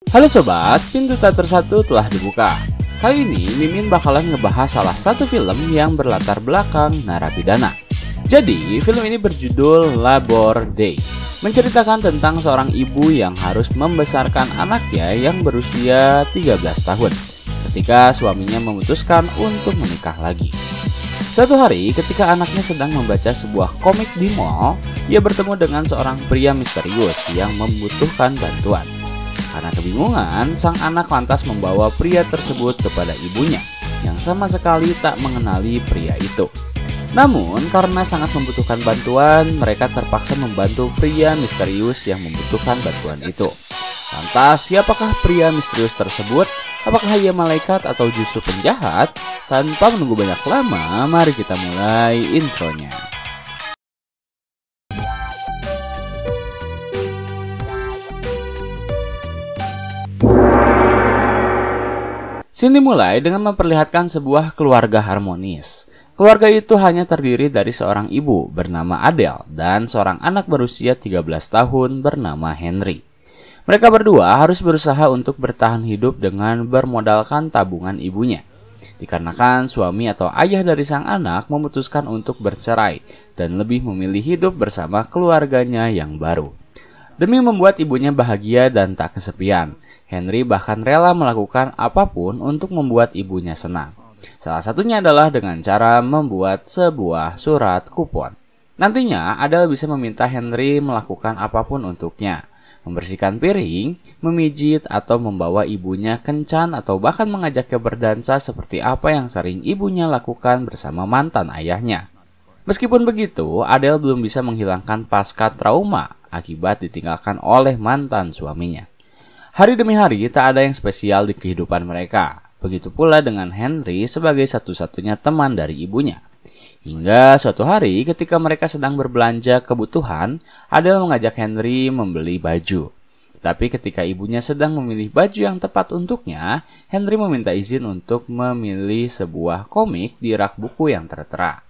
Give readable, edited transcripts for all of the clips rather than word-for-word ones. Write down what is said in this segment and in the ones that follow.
Halo sobat, pintu teater 1 telah dibuka. Kali ini Mimin bakalan ngebahas salah satu film yang berlatar belakang narapidana. Jadi, film ini berjudul Labor Day, menceritakan tentang seorang ibu yang harus membesarkan anaknya yang berusia 13 tahun ketika suaminya memutuskan untuk menikah lagi. Suatu hari ketika anaknya sedang membaca sebuah komik di mall, ia bertemu dengan seorang pria misterius yang membutuhkan bantuan. Karena kebingungan, sang anak lantas membawa pria tersebut kepada ibunya yang sama sekali tak mengenali pria itu. Namun karena sangat membutuhkan bantuan, mereka terpaksa membantu pria misterius yang membutuhkan bantuan itu. Lantas, siapakah pria misterius tersebut? Apakah ia malaikat atau justru penjahat? Tanpa menunggu banyak lama, mari kita mulai intronya. Scene dimulai dengan memperlihatkan sebuah keluarga harmonis. Keluarga itu hanya terdiri dari seorang ibu bernama Adele dan seorang anak berusia 13 tahun bernama Henry. Mereka berdua harus berusaha untuk bertahan hidup dengan bermodalkan tabungan ibunya. Dikarenakan suami atau ayah dari sang anak memutuskan untuk bercerai dan lebih memilih hidup bersama keluarganya yang baru. Demi membuat ibunya bahagia dan tak kesepian, Henry bahkan rela melakukan apapun untuk membuat ibunya senang. Salah satunya adalah dengan cara membuat sebuah surat kupon. Nantinya Adele bisa meminta Henry melakukan apapun untuknya. Membersihkan piring, memijit, atau membawa ibunya kencan atau bahkan mengajaknya berdansa seperti apa yang sering ibunya lakukan bersama mantan ayahnya. Meskipun begitu, Adele belum bisa menghilangkan pasca trauma akibat ditinggalkan oleh mantan suaminya. Hari demi hari tak ada yang spesial di kehidupan mereka. Begitu pula dengan Henry sebagai satu-satunya teman dari ibunya. Hingga suatu hari ketika mereka sedang berbelanja kebutuhan, Adele mengajak Henry membeli baju. Tapi ketika ibunya sedang memilih baju yang tepat untuknya, Henry meminta izin untuk memilih sebuah komik di rak buku yang tertera.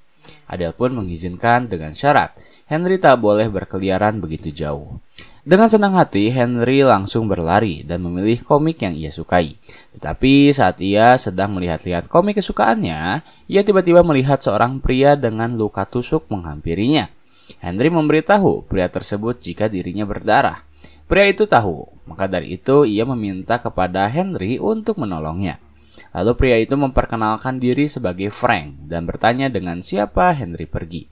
Adele pun mengizinkan dengan syarat, Henry tak boleh berkeliaran begitu jauh. Dengan senang hati, Henry langsung berlari dan memilih komik yang ia sukai. Tetapi saat ia sedang melihat-lihat komik kesukaannya, ia tiba-tiba melihat seorang pria dengan luka tusuk menghampirinya. Henry memberitahu pria tersebut jika dirinya berdarah. Pria itu tahu, maka dari itu ia meminta kepada Henry untuk menolongnya. Lalu pria itu memperkenalkan diri sebagai Frank dan bertanya dengan siapa Henry pergi.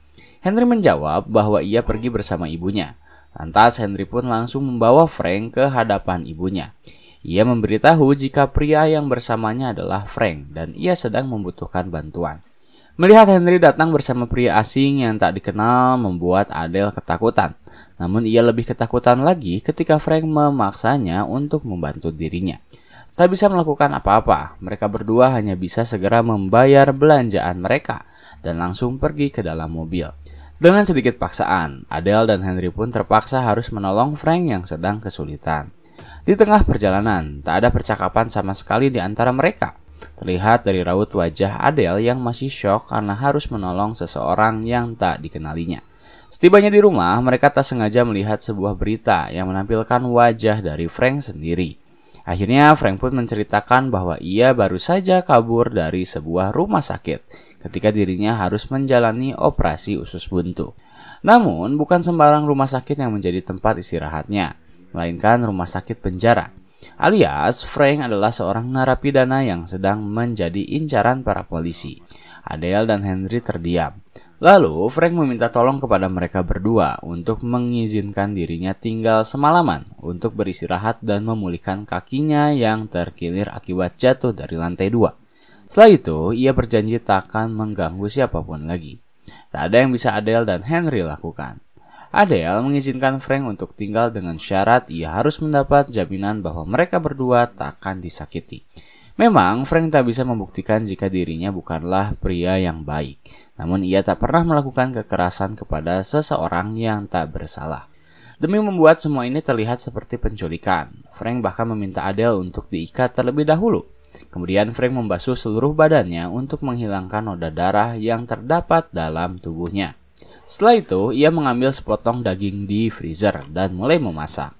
Henry menjawab bahwa ia pergi bersama ibunya. Lantas Henry pun langsung membawa Frank ke hadapan ibunya. Ia memberitahu jika pria yang bersamanya adalah Frank dan ia sedang membutuhkan bantuan. Melihat Henry datang bersama pria asing yang tak dikenal membuat Adele ketakutan. Namun ia lebih ketakutan lagi ketika Frank memaksanya untuk membantu dirinya. Tak bisa melakukan apa-apa, mereka berdua hanya bisa segera membayar belanjaan mereka dan langsung pergi ke dalam mobil. Dengan sedikit paksaan, Adele dan Henry pun terpaksa harus menolong Frank yang sedang kesulitan. Di tengah perjalanan, tak ada percakapan sama sekali di antara mereka. Terlihat dari raut wajah Adele yang masih syok karena harus menolong seseorang yang tak dikenalinya. Setibanya di rumah, mereka tak sengaja melihat sebuah berita yang menampilkan wajah dari Frank sendiri. Akhirnya Frank pun menceritakan bahwa ia baru saja kabur dari sebuah rumah sakit ketika dirinya harus menjalani operasi usus buntu. Namun bukan sembarang rumah sakit yang menjadi tempat istirahatnya, melainkan rumah sakit penjara. Alias Frank adalah seorang narapidana yang sedang menjadi incaran para polisi. Adele dan Henry terdiam. Lalu Frank meminta tolong kepada mereka berdua untuk mengizinkan dirinya tinggal semalaman untuk beristirahat dan memulihkan kakinya yang terkilir akibat jatuh dari lantai 2. Setelah itu, ia berjanji tak akan mengganggu siapapun lagi. Tak ada yang bisa Adele dan Henry lakukan. Adele mengizinkan Frank untuk tinggal dengan syarat ia harus mendapat jaminan bahwa mereka berdua tak akan disakiti. Memang Frank tak bisa membuktikan jika dirinya bukanlah pria yang baik. Namun ia tak pernah melakukan kekerasan kepada seseorang yang tak bersalah. Demi membuat semua ini terlihat seperti penculikan, Frank bahkan meminta Adele untuk diikat terlebih dahulu. Kemudian Frank membasuh seluruh badannya untuk menghilangkan noda darah yang terdapat dalam tubuhnya. Setelah itu, ia mengambil sepotong daging di freezer dan mulai memasak.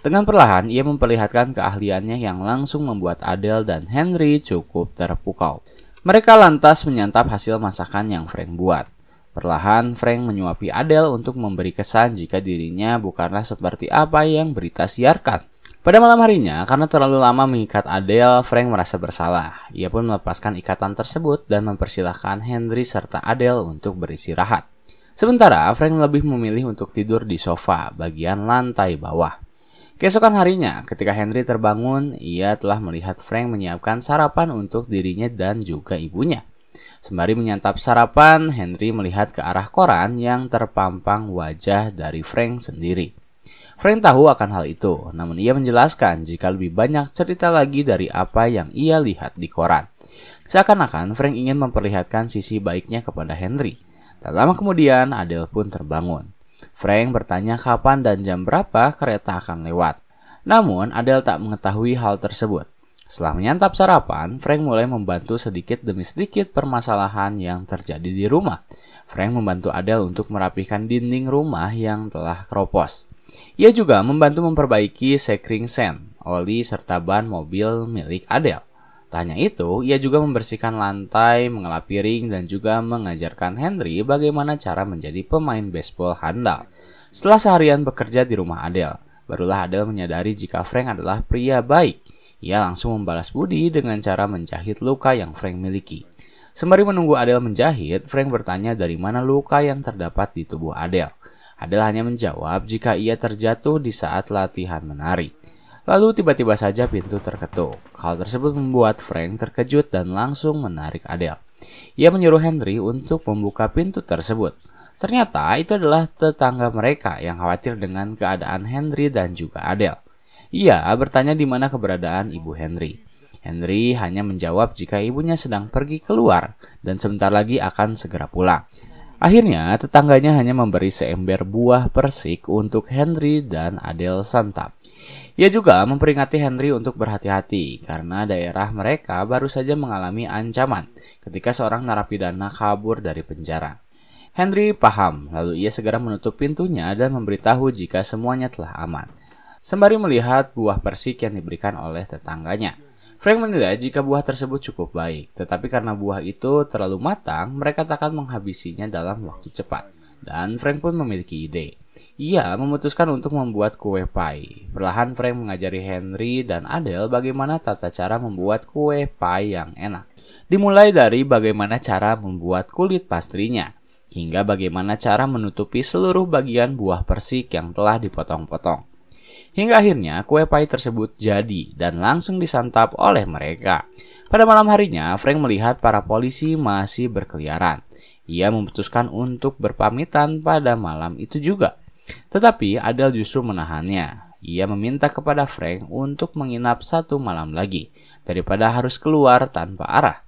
Dengan perlahan, ia memperlihatkan keahliannya yang langsung membuat Adele dan Henry cukup terpukau. Mereka lantas menyantap hasil masakan yang Frank buat. Perlahan, Frank menyuapi Adele untuk memberi kesan jika dirinya bukanlah seperti apa yang berita siarkan. Pada malam harinya, karena terlalu lama mengikat Adele, Frank merasa bersalah. Ia pun melepaskan ikatan tersebut dan mempersilahkan Henry serta Adele untuk beristirahat. Sementara, Frank lebih memilih untuk tidur di sofa bagian lantai bawah. Keesokan harinya, ketika Henry terbangun, ia telah melihat Frank menyiapkan sarapan untuk dirinya dan juga ibunya. Sembari menyantap sarapan, Henry melihat ke arah koran yang terpampang wajah dari Frank sendiri. Frank tahu akan hal itu, namun ia menjelaskan jika lebih banyak cerita lagi dari apa yang ia lihat di koran. Seakan-akan Frank ingin memperlihatkan sisi baiknya kepada Henry. Tak lama kemudian, Adele pun terbangun. Frank bertanya kapan dan jam berapa kereta akan lewat. Namun, Adele tak mengetahui hal tersebut. Setelah menyantap sarapan, Frank mulai membantu sedikit demi sedikit permasalahan yang terjadi di rumah. Frank membantu Adele untuk merapikan dinding rumah yang telah keropos. Ia juga membantu memperbaiki sekring sen, oli serta ban mobil milik Adele. Tak hanya itu, ia juga membersihkan lantai, mengelap piring, dan juga mengajarkan Henry bagaimana cara menjadi pemain baseball handal. Setelah seharian bekerja di rumah Adele, barulah Adele menyadari jika Frank adalah pria baik. Ia langsung membalas budi dengan cara menjahit luka yang Frank miliki. Sembari menunggu Adele menjahit, Frank bertanya dari mana luka yang terdapat di tubuh Adele. Adele hanya menjawab jika ia terjatuh di saat latihan menari. Lalu tiba-tiba saja pintu terketuk. Hal tersebut membuat Frank terkejut dan langsung menarik Adele. Ia menyuruh Henry untuk membuka pintu tersebut. Ternyata itu adalah tetangga mereka yang khawatir dengan keadaan Henry dan juga Adele. Ia bertanya di mana keberadaan ibu Henry. Henry hanya menjawab jika ibunya sedang pergi keluar dan sebentar lagi akan segera pulang. Akhirnya tetangganya hanya memberi seember buah persik untuk Henry dan Adele santap. Ia juga memperingati Henry untuk berhati-hati karena daerah mereka baru saja mengalami ancaman ketika seorang narapidana kabur dari penjara. Henry paham, lalu ia segera menutup pintunya dan memberitahu jika semuanya telah aman. Sembari melihat buah persik yang diberikan oleh tetangganya, Frank menilai jika buah tersebut cukup baik, tetapi karena buah itu terlalu matang, mereka tak akan menghabisinya dalam waktu cepat. Dan Frank pun memiliki ide. Ia memutuskan untuk membuat kue pie. Perlahan Frank mengajari Henry dan Adele bagaimana tata cara membuat kue pie yang enak. Dimulai dari bagaimana cara membuat kulit pastrinya, hingga bagaimana cara menutupi seluruh bagian buah persik yang telah dipotong-potong. Hingga akhirnya kue pie tersebut jadi dan langsung disantap oleh mereka. Pada malam harinya, Frank melihat para polisi masih berkeliaran. Ia memutuskan untuk berpamitan pada malam itu juga. Tetapi Adele justru menahannya. Ia meminta kepada Frank untuk menginap satu malam lagi, daripada harus keluar tanpa arah.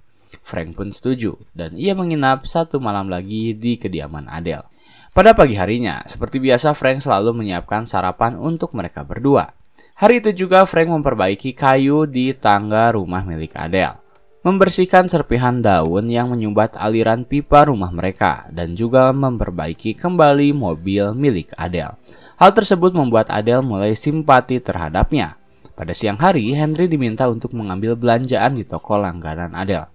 Frank pun setuju, dan ia menginap satu malam lagi di kediaman Adele. Pada pagi harinya, seperti biasa Frank selalu menyiapkan sarapan untuk mereka berdua. Hari itu juga Frank memperbaiki kayu di tangga rumah milik Adele, membersihkan serpihan daun yang menyumbat aliran pipa rumah mereka, dan juga memperbaiki kembali mobil milik Adele. Hal tersebut membuat Adele mulai simpati terhadapnya. Pada siang hari, Henry diminta untuk mengambil belanjaan di toko langganan Adele.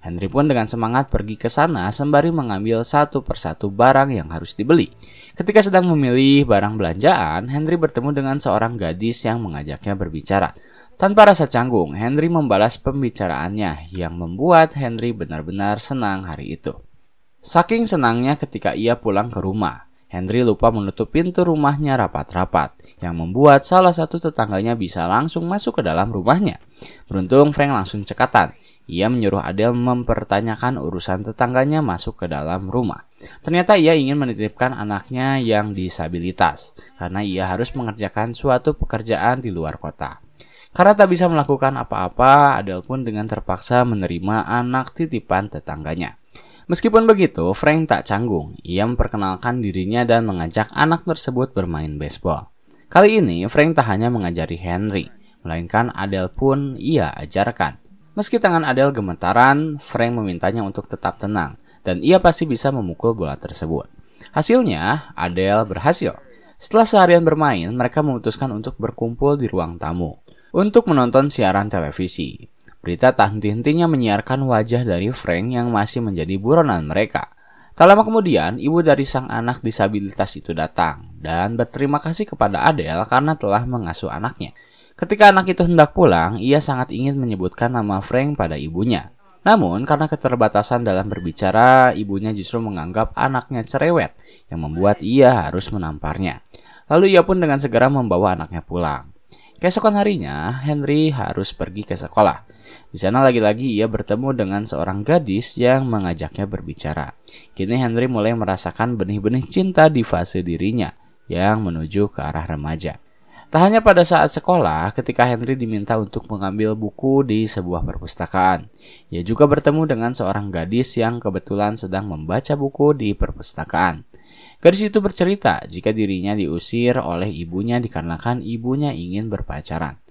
Henry pun dengan semangat pergi ke sana sembari mengambil satu persatu barang yang harus dibeli. Ketika sedang memilih barang belanjaan, Henry bertemu dengan seorang gadis yang mengajaknya berbicara. Tanpa rasa canggung, Henry membalas pembicaraannya yang membuat Henry benar-benar senang hari itu. Saking senangnya ketika ia pulang ke rumah, Henry lupa menutup pintu rumahnya rapat-rapat, yang membuat salah satu tetangganya bisa langsung masuk ke dalam rumahnya. Beruntung Frank langsung cekatan. Ia menyuruh Adele mempertanyakan urusan tetangganya masuk ke dalam rumah. Ternyata ia ingin menitipkan anaknya yang disabilitas, karena ia harus mengerjakan suatu pekerjaan di luar kota. Karena tak bisa melakukan apa-apa, Adele pun dengan terpaksa menerima anak titipan tetangganya. Meskipun begitu, Frank tak canggung. Ia memperkenalkan dirinya dan mengajak anak tersebut bermain baseball. Kali ini, Frank tak hanya mengajari Henry, melainkan Adele pun ia ajarkan. Meski tangan Adele gemetaran, Frank memintanya untuk tetap tenang, dan ia pasti bisa memukul bola tersebut. Hasilnya, Adele berhasil. Setelah seharian bermain, mereka memutuskan untuk berkumpul di ruang tamu untuk menonton siaran televisi. Berita tak henti-hentinya menyiarkan wajah dari Frank yang masih menjadi buronan mereka. Tak lama kemudian, ibu dari sang anak disabilitas itu datang dan berterima kasih kepada Adele karena telah mengasuh anaknya. Ketika anak itu hendak pulang, ia sangat ingin menyebutkan nama Frank pada ibunya. Namun, karena keterbatasan dalam berbicara, ibunya justru menganggap anaknya cerewet yang membuat ia harus menamparnya. Lalu ia pun dengan segera membawa anaknya pulang. Keesokan harinya, Henry harus pergi ke sekolah. Di sana lagi-lagi ia bertemu dengan seorang gadis yang mengajaknya berbicara. Kini Henry mulai merasakan benih-benih cinta di fase dirinya yang menuju ke arah remaja. Tak hanya pada saat sekolah, ketika Henry diminta untuk mengambil buku di sebuah perpustakaan, ia juga bertemu dengan seorang gadis yang kebetulan sedang membaca buku di perpustakaan. Gadis itu bercerita jika dirinya diusir oleh ibunya dikarenakan ibunya ingin berpacaran.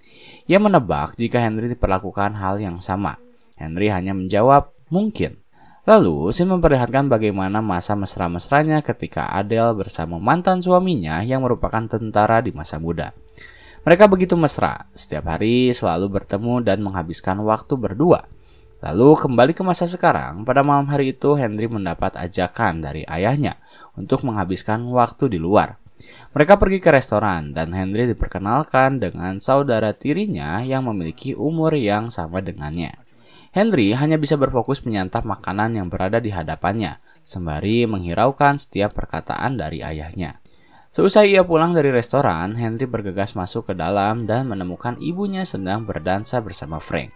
Ia menebak jika Henry diperlakukan hal yang sama. Henry hanya menjawab, mungkin. Lalu, Sin memperlihatkan bagaimana masa mesra-mesranya ketika Adele bersama mantan suaminya yang merupakan tentara di masa muda. Mereka begitu mesra, setiap hari selalu bertemu dan menghabiskan waktu berdua. Lalu kembali ke masa sekarang, pada malam hari itu Henry mendapat ajakan dari ayahnya untuk menghabiskan waktu di luar. Mereka pergi ke restoran dan Henry diperkenalkan dengan saudara tirinya yang memiliki umur yang sama dengannya. Henry hanya bisa berfokus menyantap makanan yang berada di hadapannya, sembari menghiraukan setiap perkataan dari ayahnya. Seusai ia pulang dari restoran, Henry bergegas masuk ke dalam dan menemukan ibunya sedang berdansa bersama Frank.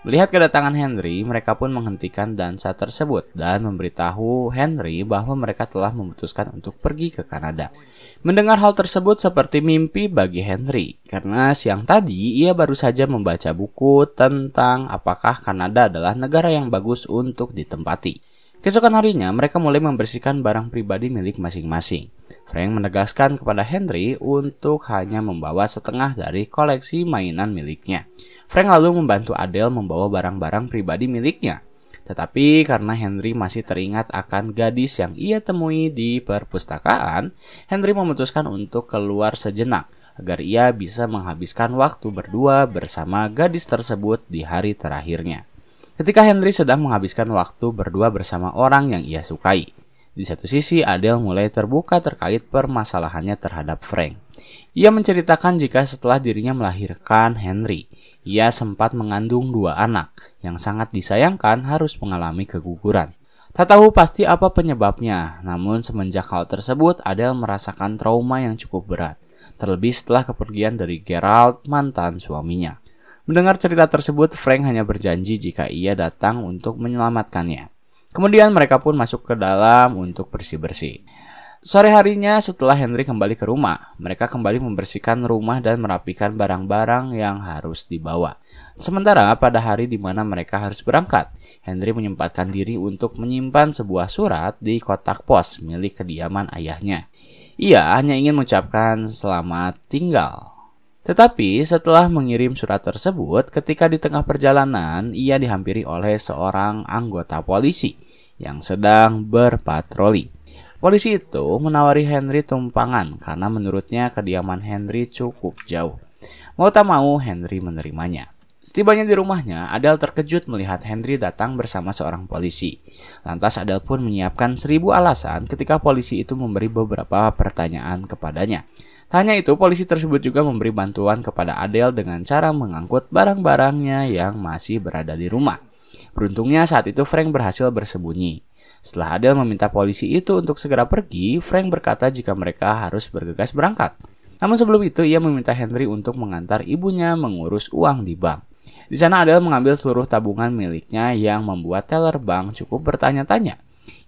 Melihat kedatangan Henry, mereka pun menghentikan dansa tersebut dan memberitahu Henry bahwa mereka telah memutuskan untuk pergi ke Kanada. Mendengar hal tersebut seperti mimpi bagi Henry, karena siang tadi ia baru saja membaca buku tentang apakah Kanada adalah negara yang bagus untuk ditempati. Keesokan harinya, mereka mulai membersihkan barang pribadi milik masing-masing. Frank menegaskan kepada Henry untuk hanya membawa setengah dari koleksi mainan miliknya. Frank lalu membantu Adele membawa barang-barang pribadi miliknya. Tetapi karena Henry masih teringat akan gadis yang ia temui di perpustakaan, Henry memutuskan untuk keluar sejenak agar ia bisa menghabiskan waktu berdua bersama gadis tersebut di hari terakhirnya. Ketika Henry sedang menghabiskan waktu berdua bersama orang yang ia sukai, di satu sisi Adele mulai terbuka terkait permasalahannya terhadap Frank. Ia menceritakan jika setelah dirinya melahirkan Henry, ia sempat mengandung 2 anak yang sangat disayangkan harus mengalami keguguran. Tak tahu pasti apa penyebabnya, namun semenjak hal tersebut Adele merasakan trauma yang cukup berat, terlebih setelah kepergian dari Gerald, mantan suaminya. Mendengar cerita tersebut, Frank hanya berjanji jika ia datang untuk menyelamatkannya. Kemudian mereka pun masuk ke dalam untuk bersih-bersih. Sore harinya setelah Henry kembali ke rumah, mereka kembali membersihkan rumah dan merapikan barang-barang yang harus dibawa. Sementara pada hari di mana mereka harus berangkat, Henry menyempatkan diri untuk menyimpan sebuah surat di kotak pos milik kediaman ayahnya. Ia hanya ingin mengucapkan selamat tinggal. Tetapi setelah mengirim surat tersebut, ketika di tengah perjalanan, ia dihampiri oleh seorang anggota polisi yang sedang berpatroli. Polisi itu menawari Henry tumpangan karena menurutnya kediaman Henry cukup jauh. Mau tak mau, Henry menerimanya. Setibanya di rumahnya, Adele terkejut melihat Henry datang bersama seorang polisi. Lantas Adele pun menyiapkan 1000 alasan ketika polisi itu memberi beberapa pertanyaan kepadanya. Tak hanya itu, polisi tersebut juga memberi bantuan kepada Adele dengan cara mengangkut barang-barangnya yang masih berada di rumah. Beruntungnya saat itu Frank berhasil bersembunyi. Setelah Adele meminta polisi itu untuk segera pergi, Frank berkata jika mereka harus bergegas berangkat. Namun sebelum itu, ia meminta Henry untuk mengantar ibunya mengurus uang di bank. Di sana Adele mengambil seluruh tabungan miliknya yang membuat teller bank cukup bertanya-tanya.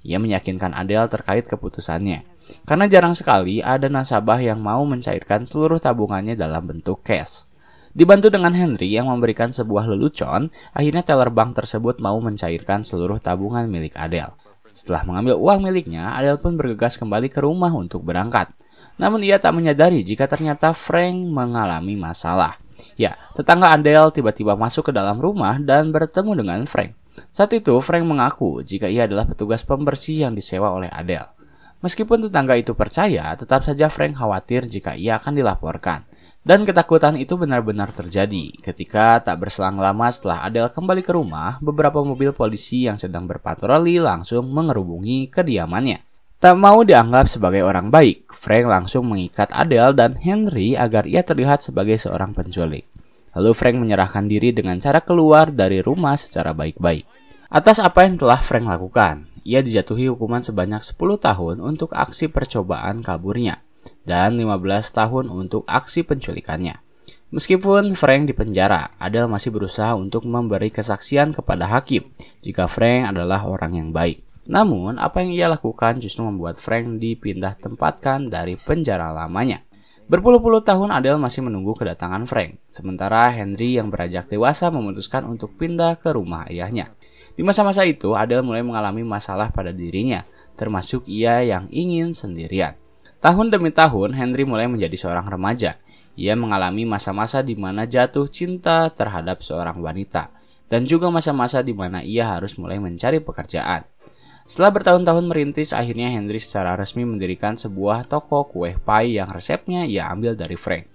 Ia meyakinkan Adele terkait keputusannya, karena jarang sekali ada nasabah yang mau mencairkan seluruh tabungannya dalam bentuk cash. Dibantu dengan Henry yang memberikan sebuah lelucon, akhirnya teller bank tersebut mau mencairkan seluruh tabungan milik Adele. Setelah mengambil uang miliknya, Adele pun bergegas kembali ke rumah untuk berangkat. Namun ia tak menyadari jika ternyata Frank mengalami masalah. Ya, tetangga Adele tiba-tiba masuk ke dalam rumah dan bertemu dengan Frank. Saat itu, Frank mengaku jika ia adalah petugas pembersih yang disewa oleh Adele. Meskipun tetangga itu percaya, tetap saja Frank khawatir jika ia akan dilaporkan. Dan ketakutan itu benar-benar terjadi. Ketika tak berselang lama setelah Adele kembali ke rumah, beberapa mobil polisi yang sedang berpatroli langsung mengerubungi kediamannya. Tak mau dianggap sebagai orang baik, Frank langsung mengikat Adele dan Henry agar ia terlihat sebagai seorang penculik. Lalu Frank menyerahkan diri dengan cara keluar dari rumah secara baik-baik. Atas apa yang telah Frank lakukan, ia dijatuhi hukuman sebanyak 10 tahun untuk aksi percobaan kaburnya dan 15 tahun untuk aksi penculikannya. Meskipun Frank dipenjara, Adele masih berusaha untuk memberi kesaksian kepada hakim jika Frank adalah orang yang baik. Namun, apa yang ia lakukan justru membuat Frank dipindah tempatkan dari penjara lamanya. Berpuluh-puluh tahun Adele masih menunggu kedatangan Frank, sementara Henry yang beranjak dewasa memutuskan untuk pindah ke rumah ayahnya. Di masa-masa itu, Adele mulai mengalami masalah pada dirinya, termasuk ia yang ingin sendirian. Tahun demi tahun, Henry mulai menjadi seorang remaja. Ia mengalami masa-masa di mana jatuh cinta terhadap seorang wanita, dan juga masa-masa di mana ia harus mulai mencari pekerjaan. Setelah bertahun-tahun merintis, akhirnya Henry secara resmi mendirikan sebuah toko kue pie yang resepnya ia ambil dari Frank.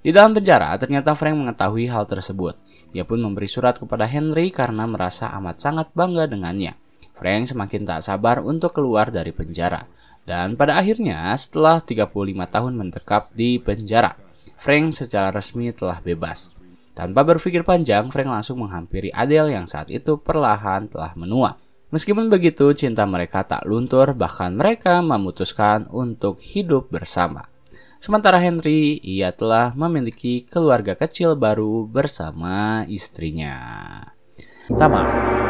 Di dalam penjara, ternyata Frank mengetahui hal tersebut. Ia pun memberi surat kepada Henry karena merasa amat sangat bangga dengannya. Frank semakin tak sabar untuk keluar dari penjara. Dan pada akhirnya, setelah 35 tahun mendekap di penjara, Frank secara resmi telah bebas. Tanpa berpikir panjang, Frank langsung menghampiri Adele yang saat itu perlahan telah menua. Meskipun begitu, cinta mereka tak luntur, bahkan mereka memutuskan untuk hidup bersama. Sementara Henry, ia telah memiliki keluarga kecil baru bersama istrinya. Tamar.